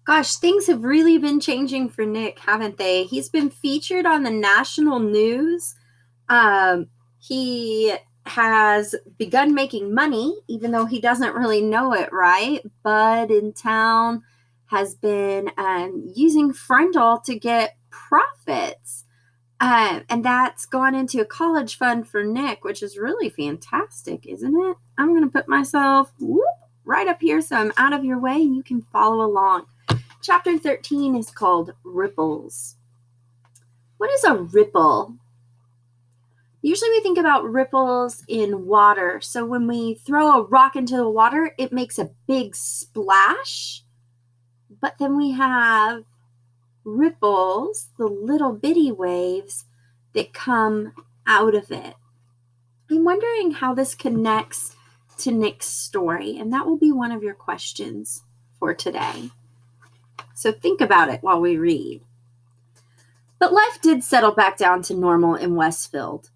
Gosh, things have really been changing for Nick, haven't they? He's been featured on the national news. He has begun making money, even though he doesn't really know it, right? Bud in town has been using Frindle to get profits. And that's gone into a college fund for Nick, which is really fantastic, isn't it? I'm going to put myself right up here so I'm out of your way and you can follow along. Chapter 13 is called Ripples. What is a ripple? Usually we think about ripples in water. So when we throw a rock into the water, it makes a big splash. But then we have ripples, the little bitty waves that come out of it. I'm wondering how this connects to Nick's story, and that will be one of your questions for today. So think about it while we read. But life did settle back down to normal in Westfield.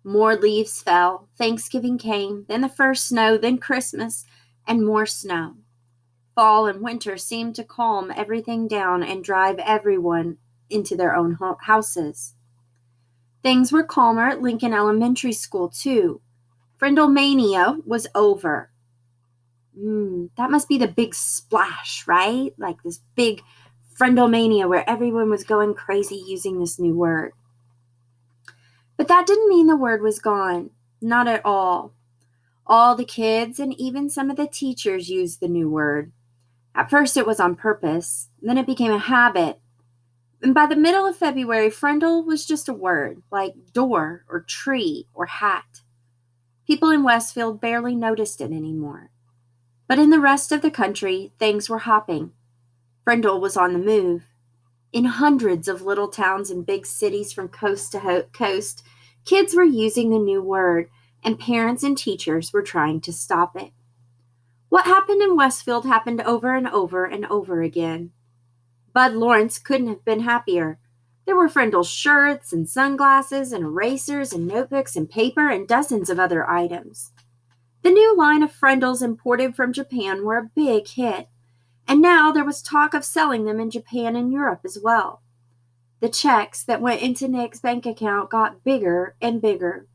More leaves fell, Thanksgiving came, then the first snow, then Christmas, and more snow. Fall and winter seemed to calm everything down and drive everyone into their own houses. Things were calmer at Lincoln Elementary School, too. Frindle mania was over. That must be the big splash, right? Like this big Frindle mania where everyone was going crazy using this new word. But that didn't mean the word was gone. Not at all. All the kids and even some of the teachers used the new word. At first it was on purpose, then it became a habit. And by the middle of February, Frindle was just a word, like door or tree or hat. People in Westfield barely noticed it anymore. But in the rest of the country, things were hopping. Frindle was on the move. In hundreds of little towns and big cities from coast to coast, kids were using the new word, and parents and teachers were trying to stop it. What happened in Westfield happened over and over and over again. Bud Lawrence couldn't have been happier. There were Frindle shirts and sunglasses and erasers and notebooks and paper and dozens of other items. The new line of Frindles imported from Japan were a big hit, and now there was talk of selling them in Japan and Europe as well. The checks that went into Nick's bank account got bigger and bigger.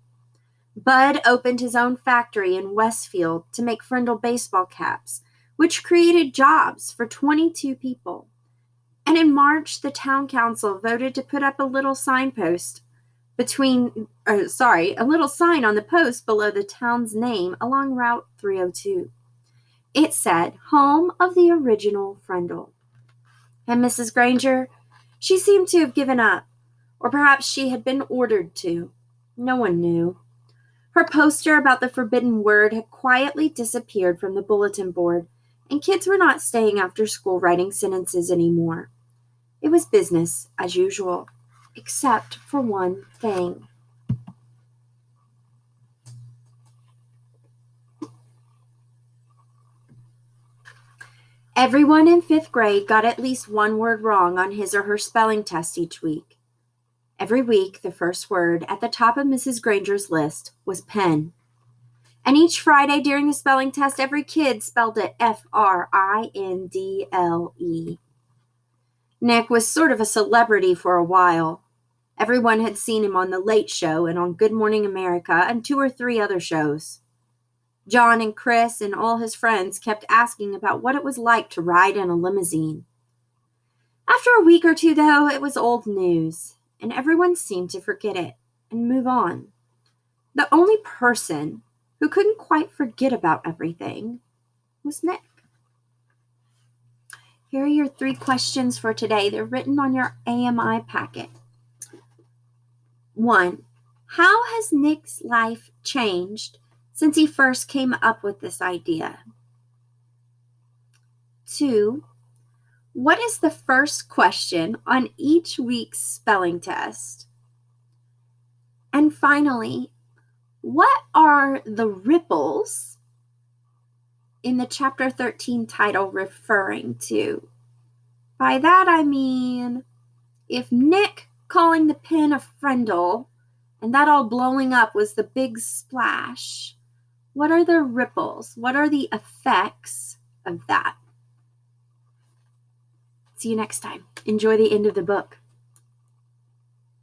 Bud opened his own factory in Westfield to make Frindle baseball caps, which created jobs for 22 people. And in March, the town council voted to put up a little sign on the post below the town's name along Route 302. It said, "Home of the original Frindle." And Mrs. Granger, she seemed to have given up, or perhaps she had been ordered to. No one knew. Her poster about the forbidden word had quietly disappeared from the bulletin board, and kids were not staying after school writing sentences anymore. It was business as usual, except for one thing. Everyone in 5th grade got at least one word wrong on his or her spelling test each week. Every week, the first word at the top of Mrs. Granger's list was pen. And each Friday during the spelling test, every kid spelled it Frindle. Nick was sort of a celebrity for a while. Everyone had seen him on The Late Show and on Good Morning America and 2 or 3 other shows. John and Chris and all his friends kept asking about what it was like to ride in a limousine. After a week or two, though, it was old news, and everyone seemed to forget it and move on. The only person who couldn't quite forget about everything was Nick. Here are your 3 questions for today. They're written on your AMI packet. 1. How has Nick's life changed since he first came up with this idea? 2. What is the first question on each week's spelling test? And finally, what are the ripples in the Chapter 13 title referring to? By that I mean, if Nick calling the pen a Frindle and that all blowing up was the big splash, what are the ripples? What are the effects of that? See you next time. Enjoy the end of the book.